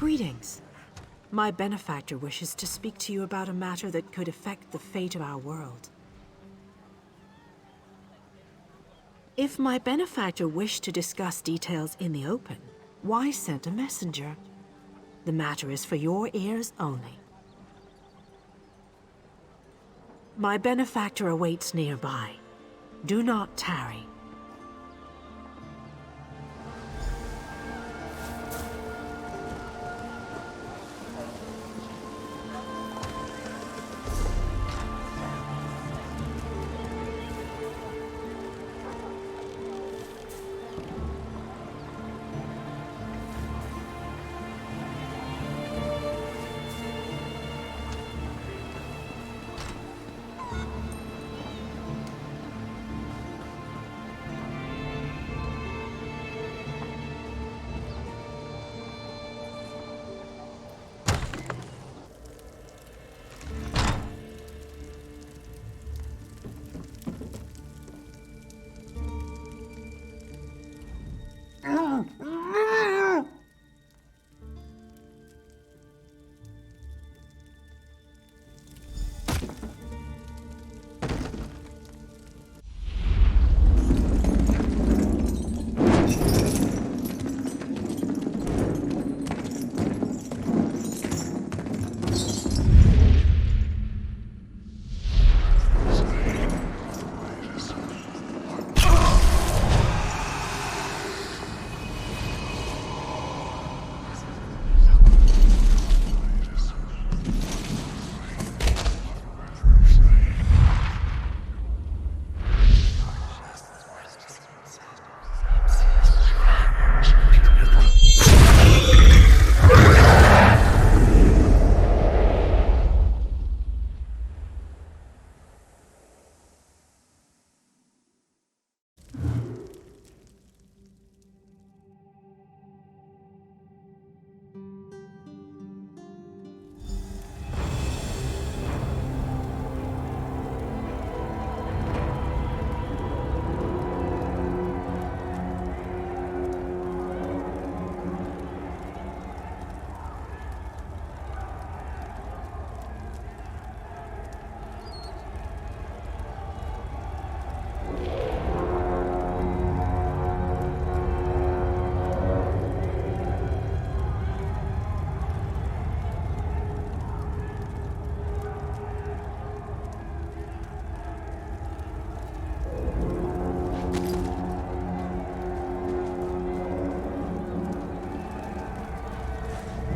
Greetings. My benefactor wishes to speak to you about a matter that could affect the fate of our world. If my benefactor wished to discuss details in the open, why send a messenger? The matter is for your ears only. My benefactor awaits nearby. Do not tarry.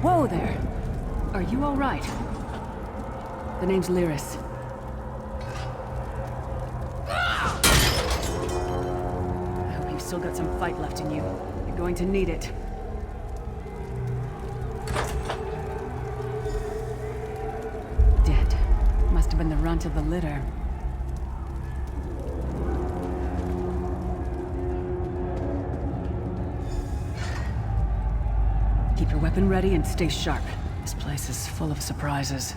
Whoa there! Are you alright? The name's Lyris. I hope you've still got some fight left in you. You're going to need it. Dead. Must have been the runt of the litter. Keep your weapon ready and stay sharp. This place is full of surprises.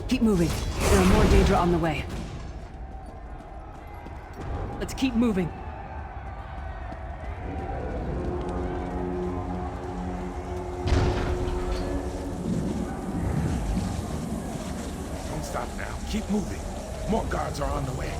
Keep moving. There are more Daedra on the way. Let's keep moving. Don't stop now. Keep moving. More guards are on the way.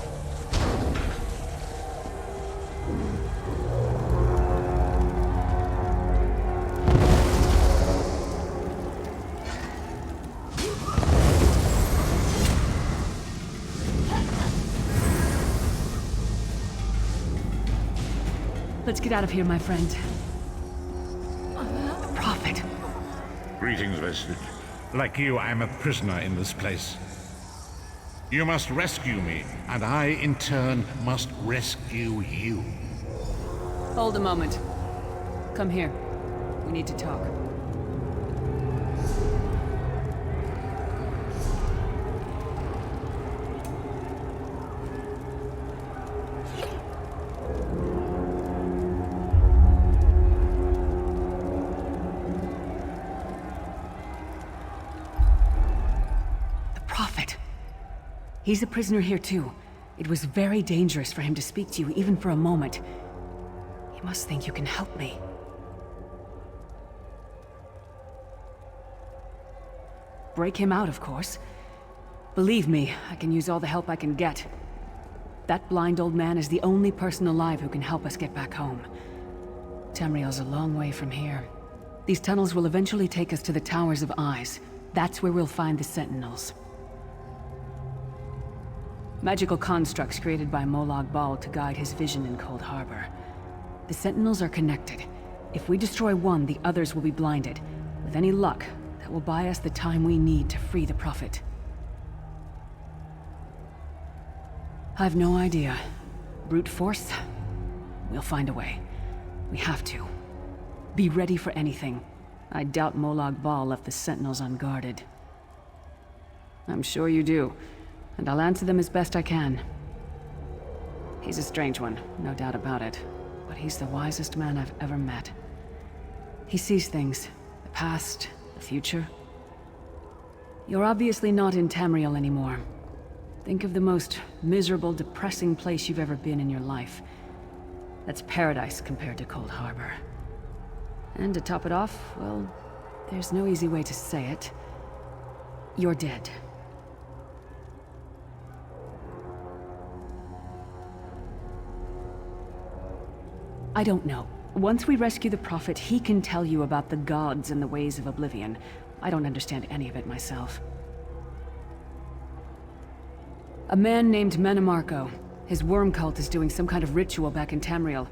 Let's get out of here, my friend. The Prophet. Greetings, resident. Like you, I am a prisoner in this place. You must rescue me, and I, in turn, must rescue you. Hold a moment. Come here. We need to talk. He's a prisoner here too. It was very dangerous for him to speak to you, even for a moment. He must think you can help me. Break him out, of course. Believe me, I can use all the help I can get. That blind old man is the only person alive who can help us get back home. Tamriel's a long way from here. These tunnels will eventually take us to the Towers of Eyes. That's where we'll find the Sentinels. Magical constructs created by Molag Bal to guide his vision in Cold Harbor. The Sentinels are connected. If we destroy one, the others will be blinded. With any luck, that will buy us the time we need to free the Prophet. I've no idea. Brute force? We'll find a way. We have to. Be ready for anything. I doubt Molag Bal left the Sentinels unguarded. I'm sure you do, and I'll answer them as best I can. He's a strange one, no doubt about it, but he's the wisest man I've ever met. He sees things, the past, the future. You're obviously not in Tamriel anymore. Think of the most miserable, depressing place you've ever been in your life. That's paradise compared to Cold Harbor. And to top it off, well, there's no easy way to say it. You're dead. I don't know. Once we rescue the Prophet, he can tell you about the gods and the ways of Oblivion. I don't understand any of it myself. A man named Menemarco. His worm cult is doing some kind of ritual back in Tamriel.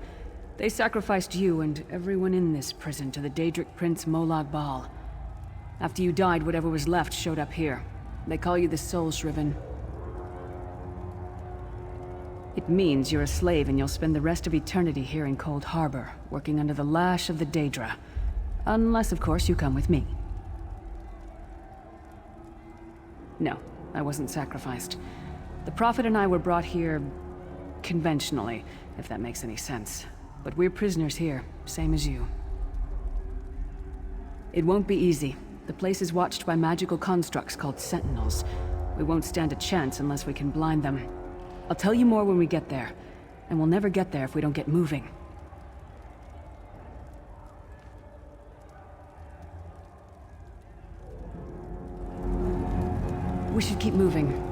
They sacrificed you and everyone in this prison to the Daedric Prince Molag Bal. After you died, whatever was left showed up here. They call you the Soul Shriven. It means you're a slave and you'll spend the rest of eternity here in Cold Harbor, working under the lash of the Daedra. Unless, of course, you come with me. No, I wasn't sacrificed. The Prophet and I were brought here conventionally, if that makes any sense. But we're prisoners here, same as you. It won't be easy. The place is watched by magical constructs called Sentinels. We won't stand a chance unless we can blind them. I'll tell you more when we get there. And we'll never get there if we don't get moving. We should keep moving.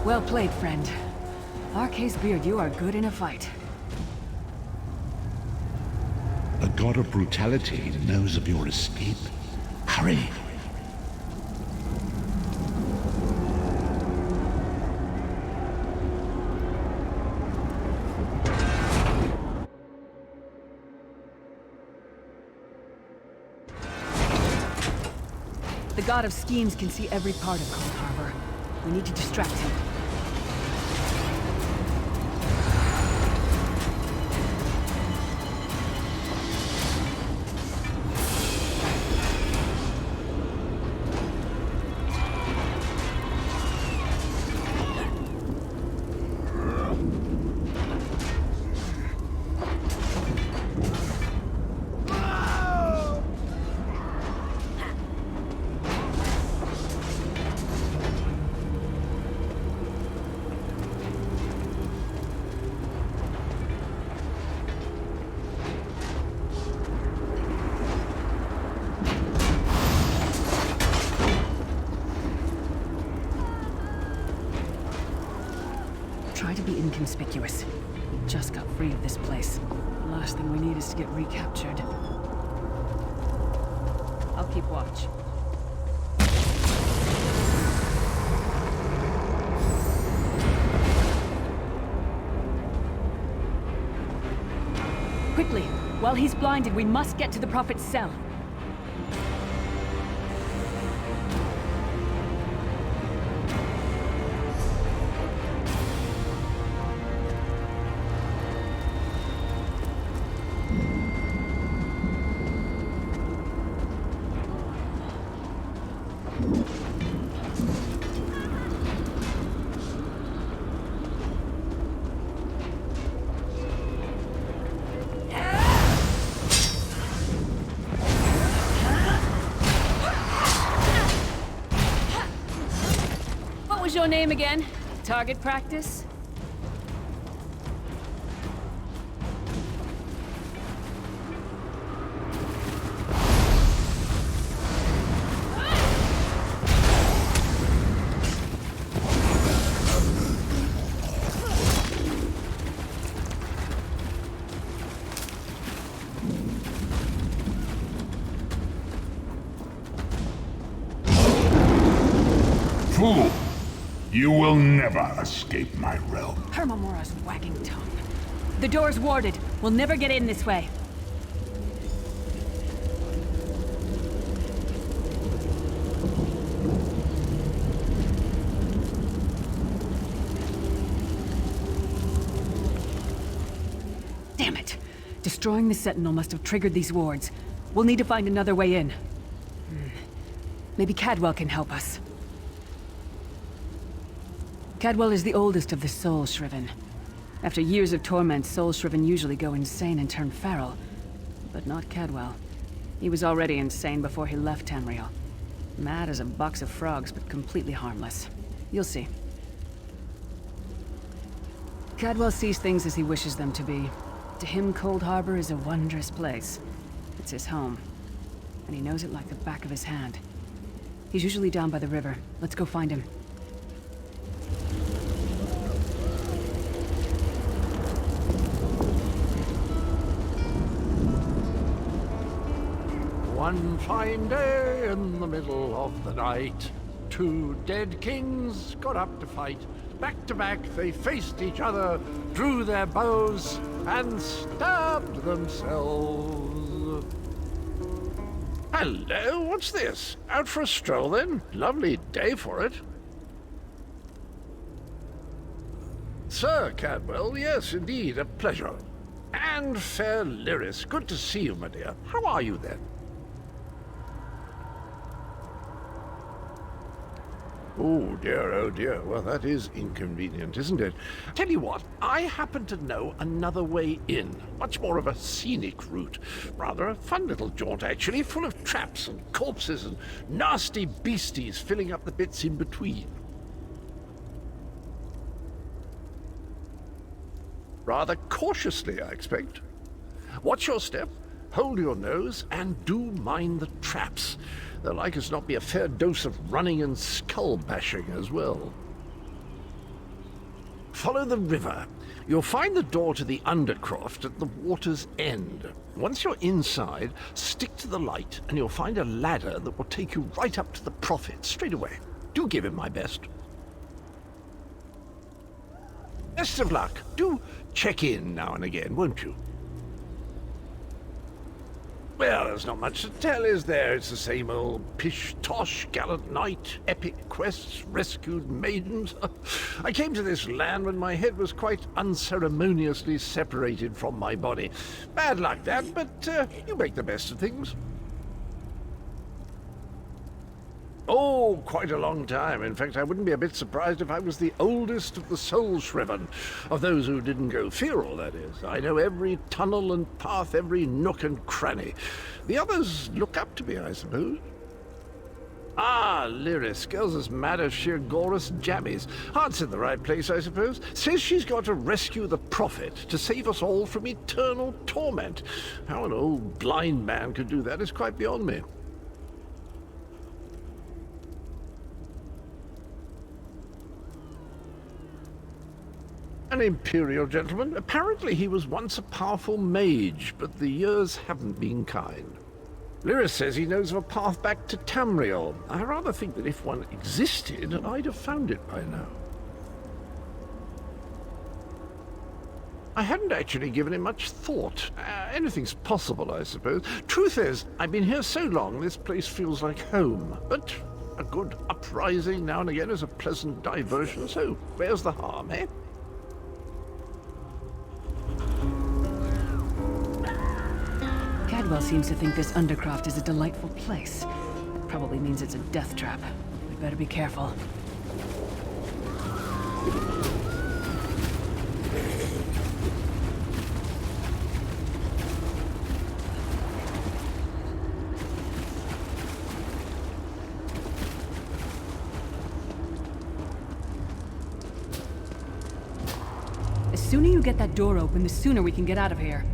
Well played, friend. Arcase Beard, you are good in a fight. The god of brutality knows of your escape. Hurry! The god of schemes can see every part of Cold Harbor. We need to distract him. Try to be inconspicuous. We just got free of this place. The last thing we need is to get recaptured. I'll keep watch. Quickly! While he's blinded, we must get to the Prophet's cell. What was your name again? Target practice? Fool! You will never escape my realm. Hermamora's wagging tongue. The door's warded. We'll never get in this way. Damn it! Destroying the Sentinel must have triggered these wards. We'll need to find another way in. Maybe Cadwell can help us. Cadwell is the oldest of the Soul Shriven. After years of torment, Soul Shriven usually go insane and turn feral. But not Cadwell. He was already insane before he left Tamriel. Mad as a box of frogs, but completely harmless. You'll see. Cadwell sees things as he wishes them to be. To him, Cold Harbor is a wondrous place. It's his home. And he knows it like the back of his hand. He's usually down by the river. Let's go find him. One fine day in the middle of the night, two dead kings got up to fight. Back to back they faced each other, drew their bows, and stabbed themselves. Hello, what's this? Out for a stroll then? Lovely day for it. Sir Cadwell, yes, indeed, a pleasure. And fair Lyris, good to see you, my dear. How are you then? Oh dear, well that is inconvenient, isn't it? Tell you what, I happen to know another way in. Much more of a scenic route. Rather a fun little jaunt actually, full of traps and corpses and nasty beasties filling up the bits in between. Rather cautiously, I expect. Watch your step, hold your nose, and do mind the traps. There'll like as not be a fair dose of running and skull-bashing as well. Follow the river. You'll find the door to the Undercroft at the water's end. Once you're inside, stick to the light, and you'll find a ladder that will take you right up to the Prophet straight away. Do give him my best. Best of luck. Do check in now and again, won't you? Well, there's not much to tell, is there? It's the same old pish-tosh, gallant knight, epic quests, rescued maidens. I came to this land when my head was quite unceremoniously separated from my body. Bad luck, that, but you make the best of things. Oh, quite a long time. In fact, I wouldn't be a bit surprised if I was the oldest of the Soul Shriven. Of those who didn't go feral, that is. I know every tunnel and path, every nook and cranny. The others look up to me, I suppose. Ah, Lyris, girl's as mad as sheer Gorus jammies. Heart's in the right place, I suppose. Says she's got to rescue the Prophet to save us all from eternal torment. How an old blind man could do that is quite beyond me. An imperial gentleman. Apparently he was once a powerful mage, but the years haven't been kind. Lyris says he knows of a path back to Tamriel. I rather think that if one existed, I'd have found it by now. I hadn't actually given it much thought. Anything's possible, I suppose. Truth is, I've been here so long, this place feels like home. But a good uprising now and again is a pleasant diversion, so where's the harm, eh? Cadwell seems to think this Undercroft is a delightful place. It probably means it's a death trap. We better be careful. The sooner you get that door open, the sooner we can get out of here.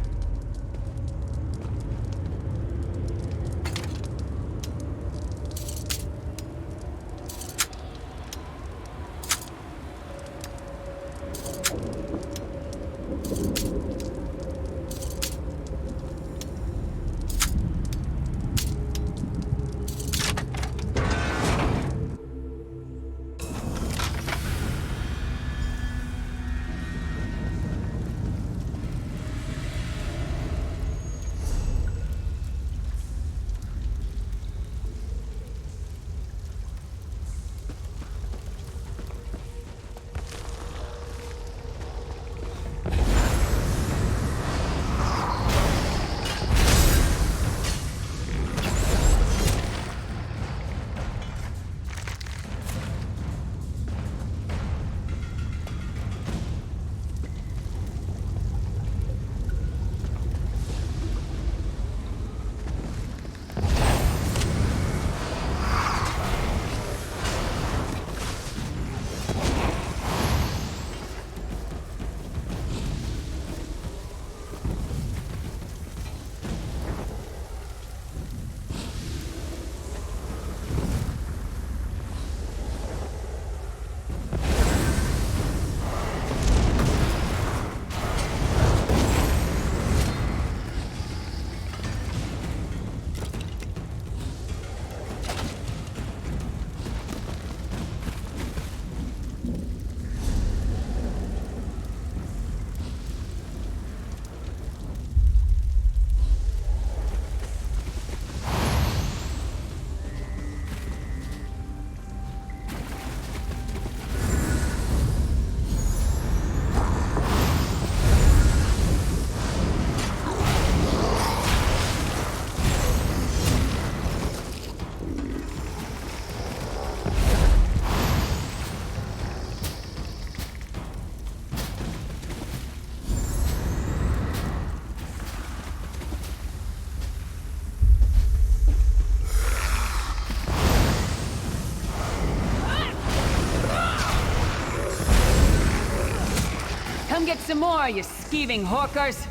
Come get some more, you skeeving hawkers!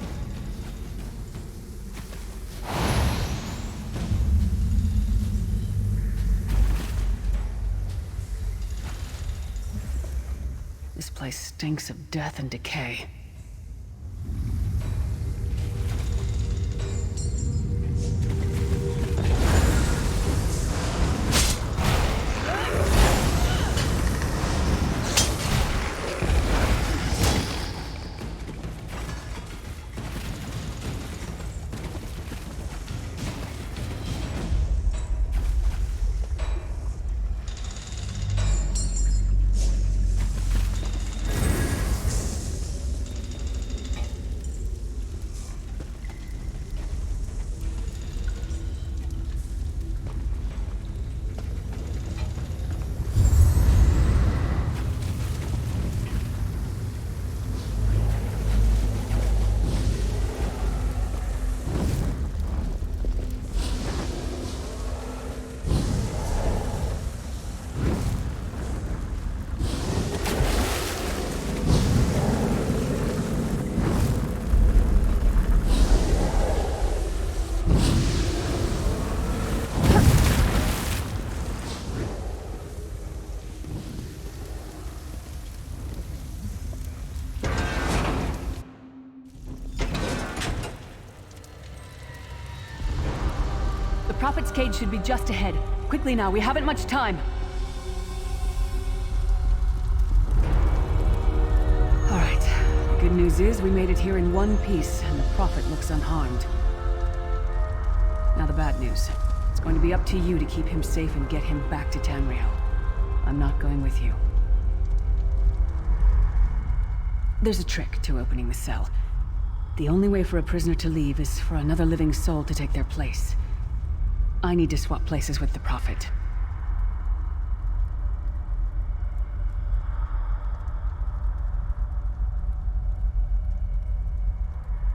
This place stinks of death and decay. Prophet's cage should be just ahead. Quickly now, we haven't much time. All right, good news is we made it here in one piece, and the Prophet looks unharmed. Now the bad news. It's going to be up to you to keep him safe and get him back to Tamriel. I'm not going with you. There's a trick to opening the cell. The only way for a prisoner to leave is for another living soul to take their place. I need to swap places with the Prophet.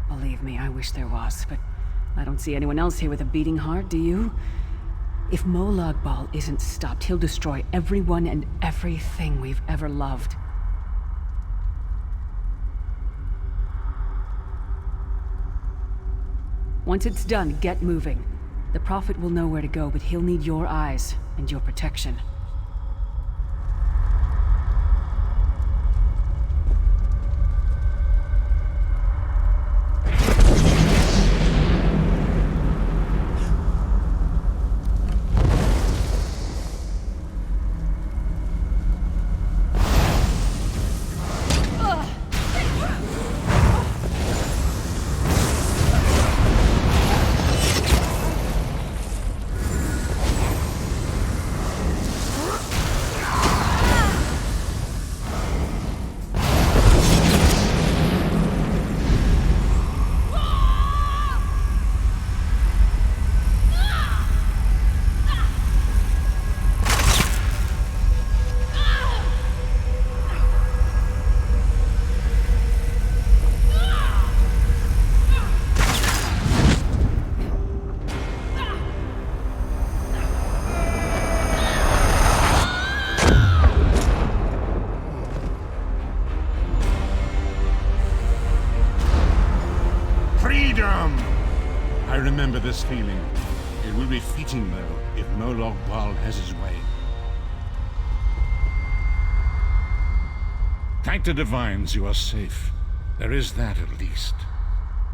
Believe me, I wish there was, but I don't see anyone else here with a beating heart, do you? If Molag Bal isn't stopped, he'll destroy everyone and everything we've ever loved. Once it's done, get moving. The Prophet will know where to go, but he'll need your eyes and your protection. I remember this feeling. It will be fleeting, though, if Molag Bal has his way. Thank the divines you are safe. There is that, at least.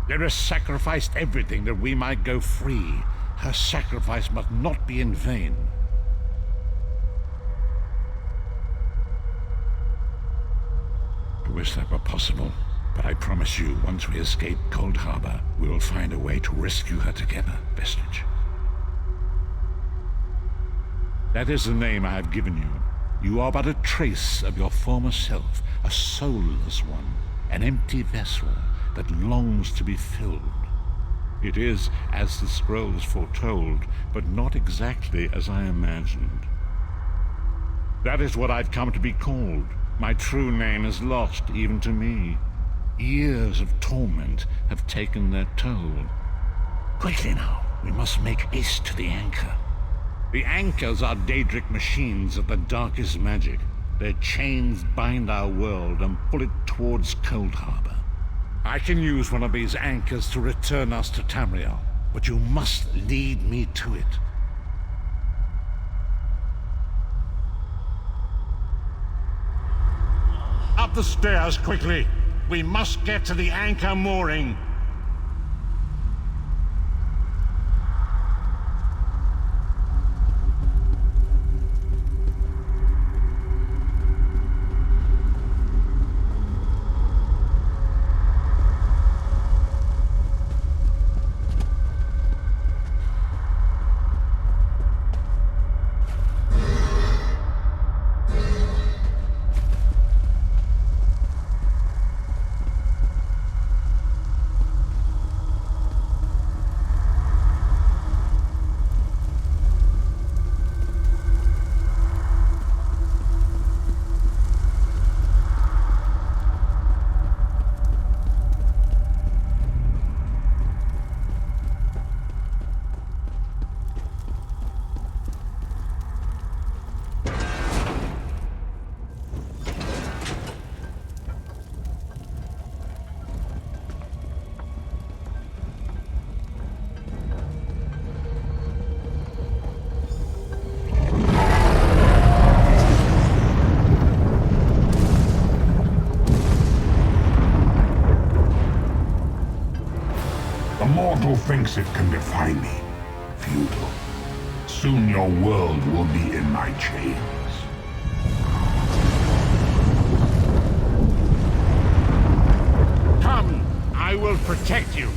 There has sacrificed everything that we might go free. Her sacrifice must not be in vain. I wish that were possible. But I promise you, once we escape Cold Harbor, we will find a way to rescue her together, Vestige. That is the name I have given you. You are but a trace of your former self, a soulless one, an empty vessel that longs to be filled. It is as the scrolls foretold, but not exactly as I imagined. That is what I've come to be called. My true name is lost, even to me. Years of torment have taken their toll. Quickly now, we must make haste to the anchor. The anchors are Daedric machines of the darkest magic. Their chains bind our world and pull it towards Cold Harbor. I can use one of these anchors to return us to Tamriel, but you must lead me to it. Up the stairs, quickly! We must get to the anchor mooring. Mortal thinks it can defy me. Futile. Soon your world will be in my chains. I will protect you.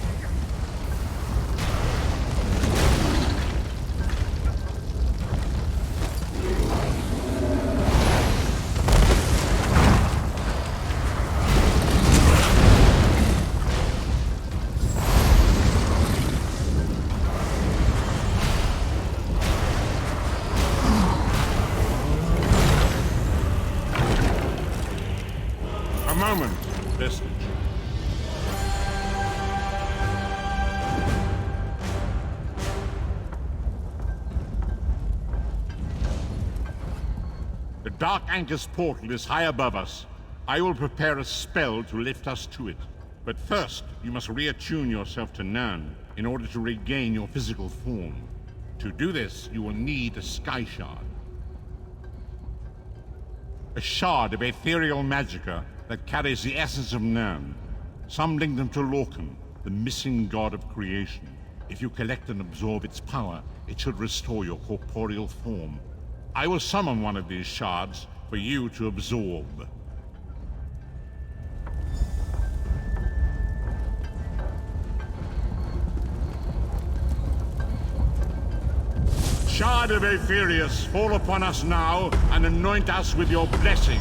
A moment, Vestige. The Dark Anchor's portal is high above us. I will prepare a spell to lift us to it. But first, you must reattune yourself to Nirn in order to regain your physical form. To do this, you will need a Sky Shard. A shard of ethereal magicka that carries the essence of Nirn. Some link them to Lorcan, the missing god of creation. If you collect and absorb its power, it should restore your corporeal form. I will summon one of these shards for you to absorb. Shard of Aetherius, fall upon us now and anoint us with your blessing.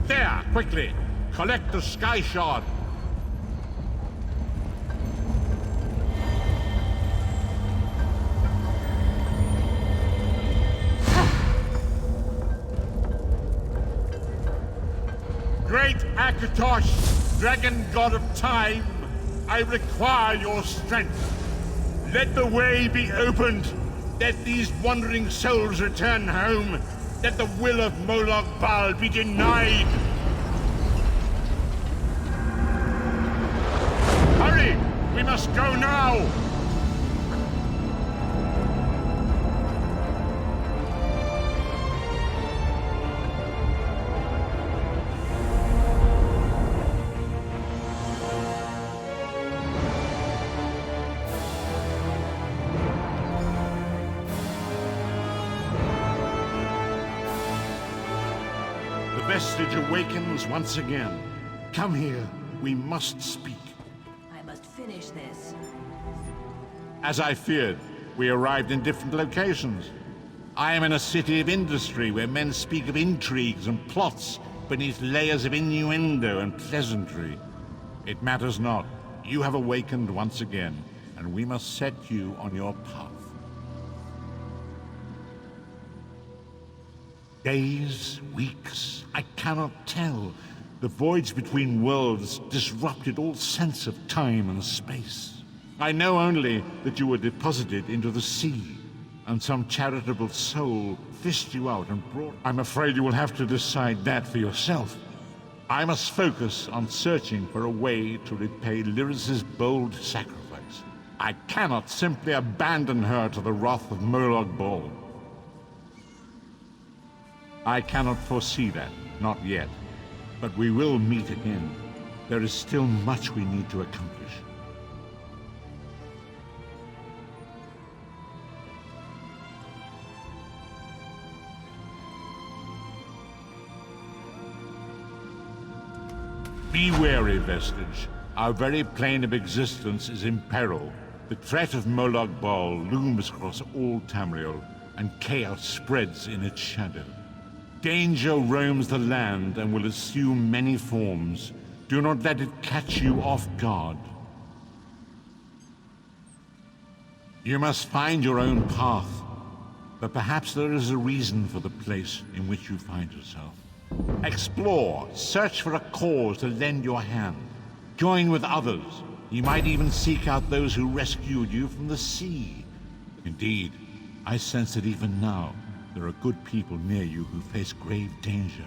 There, quickly! Collect the Sky Shard! Great Akatosh, dragon god of time, I require your strength. Let the way be opened. Let these wandering souls return home. Let the will of Molag Bal be denied. Hurry! We must go now! Vestige awakens once again. Come here. We must speak. I must finish this. As I feared, we arrived in different locations. I am in a city of industry where men speak of intrigues and plots beneath layers of innuendo and pleasantry. It matters not. You have awakened once again, and we must set you on your path. Days, weeks, I cannot tell. The voids between worlds disrupted all sense of time and space. I know only that you were deposited into the sea, and some charitable soul fished you out and brought... I'm afraid you will have to decide that for yourself. I must focus on searching for a way to repay Lyris's bold sacrifice. I cannot simply abandon her to the wrath of Molag Bal. I cannot foresee that, not yet. But we will meet again. There is still much we need to accomplish. Be wary, Vestige. Our very plane of existence is in peril. The threat of Molag Bal looms across all Tamriel, and chaos spreads in its shadow. Danger roams the land and will assume many forms. Do not let it catch you off guard. You must find your own path, but perhaps there is a reason for the place in which you find yourself. Explore, search for a cause to lend your hand. Join with others. You might even seek out those who rescued you from the sea. Indeed, I sense that even now, there are good people near you who face grave danger.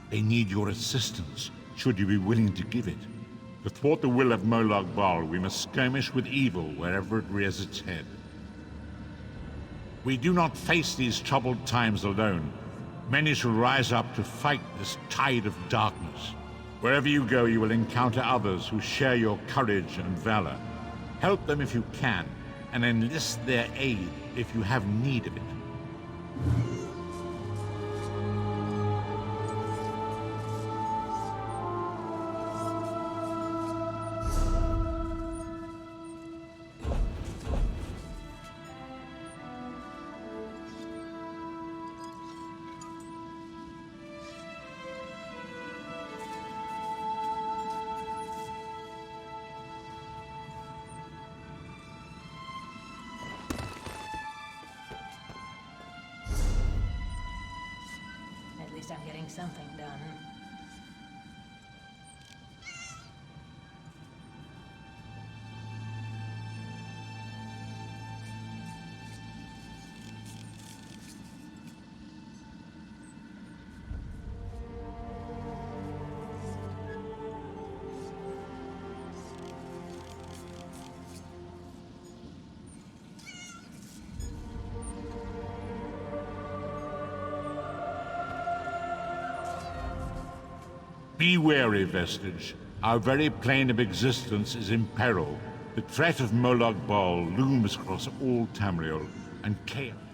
They need your assistance, should you be willing to give it. To thwart the will of Molag Bal, we must skirmish with evil wherever it rears its head. We do not face these troubled times alone. Many shall rise up to fight this tide of darkness. Wherever you go, you will encounter others who share your courage and valor. Help them if you can, and enlist their aid if you have need of it. something done. Be wary, Vestige. Our very plane of existence is in peril. The threat of Molag Bal looms across all Tamriel, and chaos